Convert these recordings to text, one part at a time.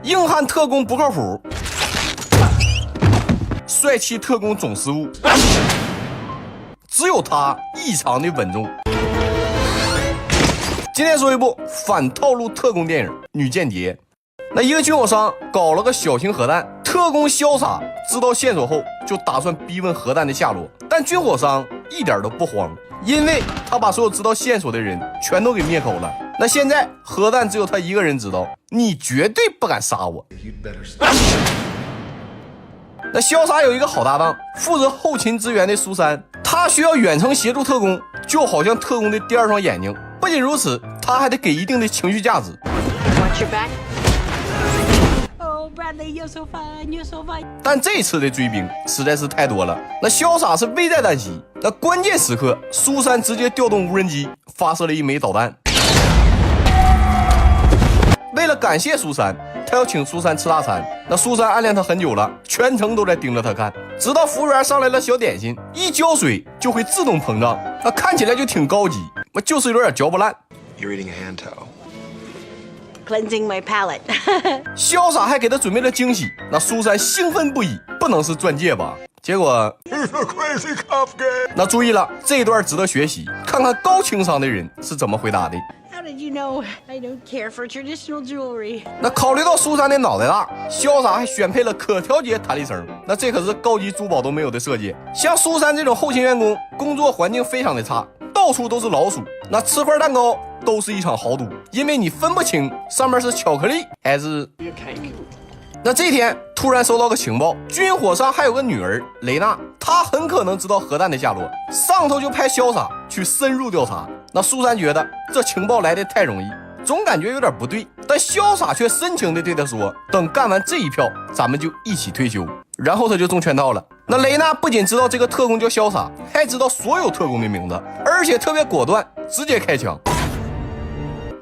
硬汉特工不靠谱，帅气特工总失误，只有他异常的稳重。今天说一部反套路特工电影《女间谍》。那一个军火商搞了个小型核弹，特工潇洒知道线索后就打算逼问核弹的下落，但军火商一点都不慌，因为他把所有知道线索的人全都给灭口了。那现在核弹只有他一个人知道，你绝对不敢杀我。那潇洒有一个好搭档，负责后勤支援的苏珊，他需要远程协助特工，就好像特工的第二双眼睛。不仅如此，他还得给一定的情绪价值。但这次的追兵实在是太多了，那潇洒是危在旦夕。那关键时刻，苏珊直接调动无人机发射了一枚导弹。为了感谢苏珊，他要请苏珊吃大餐。那苏珊暗恋他很久了，全程都在盯着他看，直到服务员上来了小点心，一浇水就会自动膨胀，那看起来就挺高级，就是有点嚼不烂。You're eating a hand towel. Cleansing my palate. 潇洒还给他准备了惊喜，那苏珊兴奋不已，不能是钻戒吧？结果 He's a crazy cop guy. 那注意了，这一段值得学习，看看高情商的人是怎么回答的。How did you know I don't care for traditional jewelry? 那考虑到苏珊的脑袋大，潇洒还选配了可调节弹力绳，那这可是高级珠宝都没有的设计。像苏珊这种后勤员工，工作环境非常的差，到处都是老鼠，那吃块蛋糕都是一场豪赌，因为你分不清上面是巧克力还是 cake。那这天突然收到个情报，军火商还有个女儿雷娜，她很可能知道核弹的下落，上头就派潇洒去深入调查。那苏珊觉得这情报来得太容易，总感觉有点不对，但潇洒却深情地对他说，等干完这一票咱们就一起退休。然后他就中圈套了。那雷娜不仅知道这个特工叫潇洒，还知道所有特工的名字，而且特别果断，直接开枪。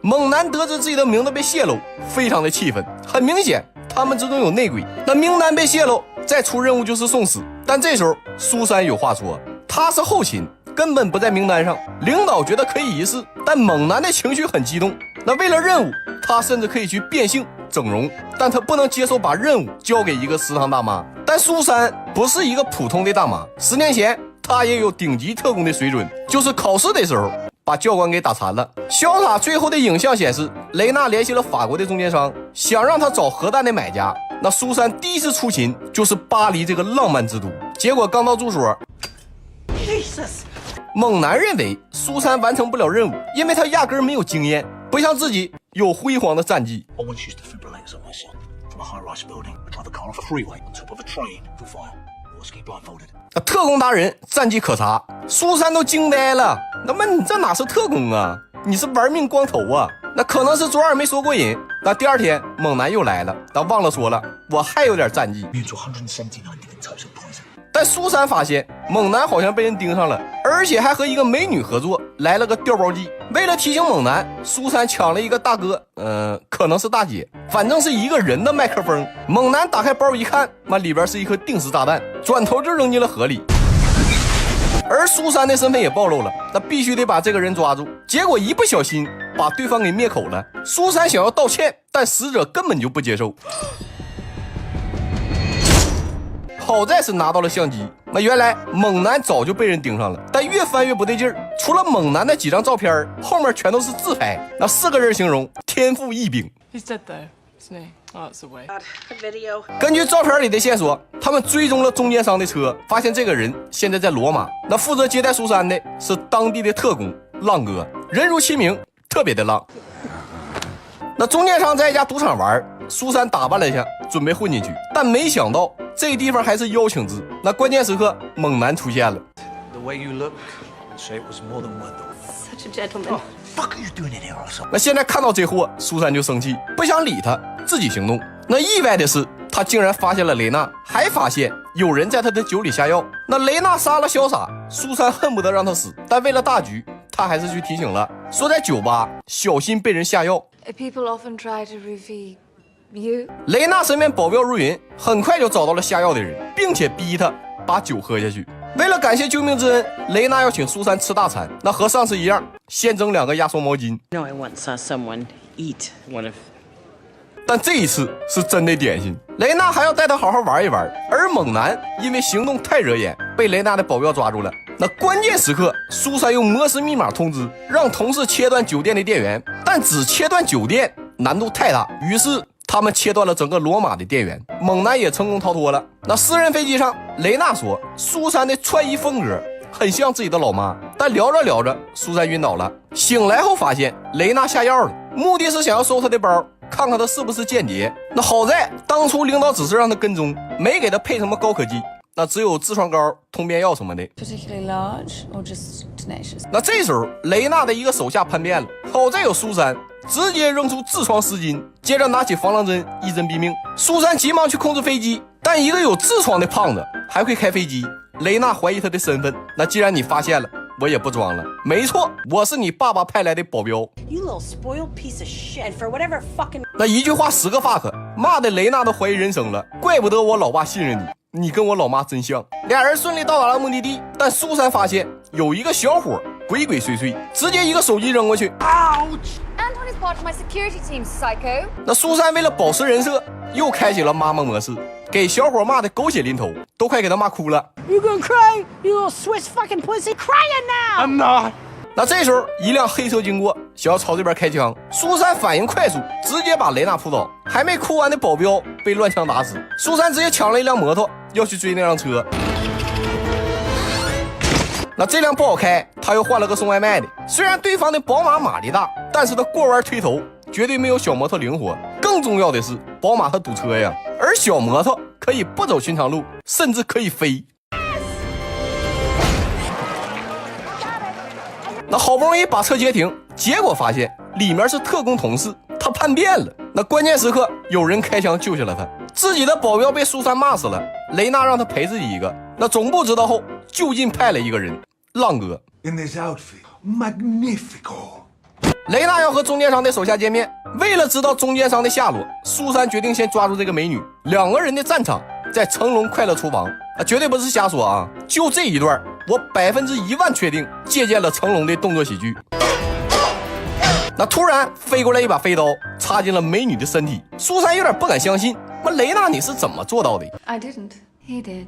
猛男得知自己的名字被泄露，非常的气愤，很明显他们之中有内鬼。那名单被泄露，再出任务就是送死。但这时候苏珊有话说，他是后勤，根本不在名单上，领导觉得可以一试，但猛男的情绪很激动。那为了任务，他甚至可以去变性整容，但他不能接受把任务交给一个食堂大妈。但苏珊不是一个普通的大妈，10年前她也有顶级特工的水准，就是考试的时候把教官给打残了。潇洒最后的影像显示，雷娜联系了法国的中间商，想让他找核弹的买家。那苏珊第一次出勤就是巴黎这个浪漫之都，结果刚到住所，猛男认为苏珊完成不了任务，因为他压根没有经验，不像自己有辉煌的战绩。特工达人战绩可查，苏珊都惊呆了。那么你这哪是特工啊，你是玩命光头啊。那可能是昨晚没说过瘾。那第二天猛男又来了，但忘了说了，我还有点战绩。但苏珊发现猛男好像被人盯上了，而且还和一个美女合作，来了个调包计。为了提醒猛男，苏珊抢了一个大哥，可能是大姐，反正是一个人的麦克风。猛男打开包一看，里边是一颗定时炸弹，转头就扔进了河里。而苏珊的身份也暴露了，那必须得把这个人抓住。结果一不小心把对方给灭口了。苏珊想要道歉，但死者根本就不接受。好在是拿到了相机，那原来猛男早就被人盯上了，但越翻越不对劲儿。除了猛男的几张照片，后面全都是自拍，那4个人形容天赋异禀。He's dead though, isn't he? Oh, that's the way. Video. 根据照片里的线索，他们追踪了中间商的车，发现这个人现在在罗马。那负责接待苏珊的是当地的特工浪哥，人如其名，特别的浪。那中间商在一家赌场玩，苏珊打扮了一下，准备混进去，但没想到这地方还是邀请制。那关键时刻，猛男出现了。The way you look, say it was more than worth it. Such a gentleman. Fuck are you doing in here also? 那现在看到这货，苏珊就生气，不想理他，自己行动。那意外的是，他竟然发现了雷娜，还发现有人在他的酒里下药。那雷娜杀了潇洒，苏珊恨不得让他死，但为了大局，他还是去提醒了，说在酒吧小心被人下药。People often try to roofie you. 雷娜身边保镖如云，很快就找到了下药的人，并且逼他把酒喝下去。为了感谢救命之恩，雷娜要请苏珊吃大餐，那和上次一样，先蒸2个压缩毛巾。No, I once saw someone eat one of 但这一次是真的点心。雷娜还要带他好好玩一玩，而猛男因为行动太惹眼，被雷娜的保镖抓住了。那关键时刻，苏珊用摩斯密码通知，让同事切断酒店的电源，但只切断酒店难度太大，于是他们切断了整个罗马的电源，猛男也成功逃脱了。那私人飞机上，雷娜说苏珊的穿衣风格很像自己的老妈，但聊着聊着，苏珊晕倒了。醒来后发现雷娜下药了，目的是想要搜她的包，看看她是不是间谍。那好在当初领导只是让她跟踪，没给她配什么高科技，那只有痔疮膏、通便药什么的。Particularly large or just tenacious? 那这时候雷娜的一个手下叛变了，好在有苏珊，直接扔出痔疮湿巾，接着拿起防狼针一针毙命。苏珊急忙去控制飞机，但一个有痔疮的胖子还会开飞机，雷娜怀疑他的身份。那既然你发现了，我也不装了，没错，我是你爸爸派来的保镖。 You little spoiled piece of shit. And for whatever fucking 那一句话10个 fuck， 骂的雷娜都怀疑人生了，怪不得我老爸信任你，你跟我老妈真像。俩人顺利到达了目的地，但苏珊发现有一个小伙鬼鬼祟祟，直接一个手机扔过去。 Anton is part of my security team, psycho. 那苏珊为了保持人设，又开启了妈妈模式，给小伙骂的狗血淋头，都快给他骂哭了。 You gonna cry? You little Swiss fucking pussy, crying now! I'm not. 那这时候一辆黑车经过，想要朝这边开枪，苏珊反应快速，直接把雷娜扑倒，还没哭完的保镖被乱枪打死。苏珊直接抢了一辆摩托，要去追那辆车。那这辆不好开，他又换了个送外卖的。虽然对方的宝马马力大，但是他过弯推头绝对没有小摩托灵活。更重要的是，宝马它堵车呀，而小摩托可以不走寻常路，甚至可以飞。那好不容易把车截停，结果发现里面是特工同事，他叛变了。那关键时刻有人开枪救下了他，自己的保镖被苏珊骂死了，雷娜让他陪自己一个。那总部知道后，就近派了一个人，浪哥。 In this outfit, magnifico. 雷娜要和中间商的手下见面，为了知道中间商的下落，苏珊决定先抓住这个美女。两个人的战场在成龙快乐厨房啊，绝对不是瞎说啊！就这一段，我100%确定借鉴了成龙的动作喜剧。那突然飞过来一把飞刀，插进了美女的身体。苏珊有点不敢相信，那雷娜你是怎么做到的？ I didn't. He did.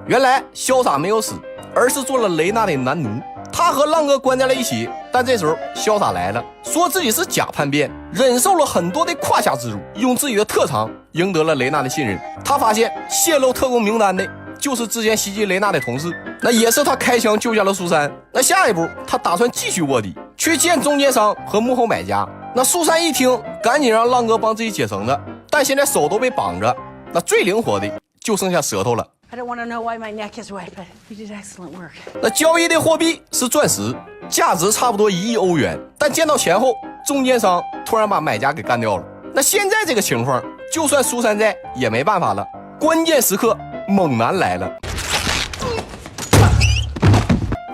原来潇洒没有死，而是做了雷娜的男奴。他和浪哥关在了一起，但这时候潇洒来了，说自己是假叛变，忍受了很多的胯下之辱，用自己的特长赢得了雷娜的信任。他发现泄露特工名单的就是之前袭击雷娜的同事，那也是他开枪救下了苏珊。那下一步他打算继续卧底，去见中间商和幕后买家。那苏珊一听，赶紧让浪哥帮自己解绳子，但现在手都被绑着，那最灵活的就剩下舌头了。 I don't want to know why my neck is wet, but you did excellent work. 那交易的货币是钻石，价值差不多1亿欧元。但见到钱后，中间商突然把买家给干掉了。那现在这个情况，就算苏珊在也没办法了。关键时刻，猛男来了，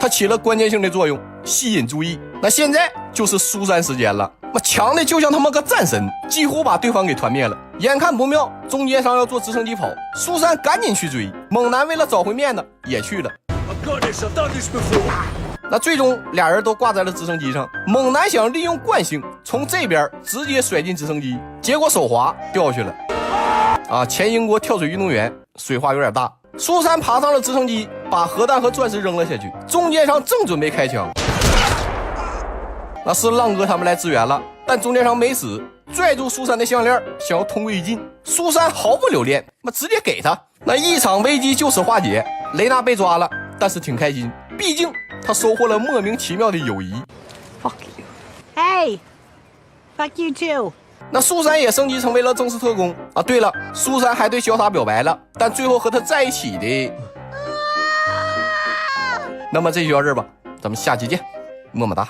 他起了关键性的作用，吸引注意。那现在就是苏珊时间了，那强的就像他妈个战神，几乎把对方给团灭了。眼看不妙，中间商要坐直升机跑，苏珊赶紧去追。猛男为了找回面子也去了。 I've got this. I've done this before. 那最终俩人都挂在了直升机上。猛男想利用惯性从这边直接甩进直升机，结果手滑掉下去了。啊，前英国跳水运动员水花有点大。苏珊爬上了直升机，把核弹和钻石扔了下去。中间商正准备开枪，那是浪哥他们来支援了，但中间商没死，拽住苏珊的项链想要同归于尽。苏珊毫不留恋，直接给他。那一场危机就此化解。雷娜被抓了，但是挺开心，毕竟他收获了莫名其妙的友谊。 Fuck you. Hey, fuck you too. 那苏珊也升级成为了正式特工啊！对了，苏珊还对潇洒表白了，但最后和他在一起的。那么这就到这儿吧，咱们下期见，么么哒。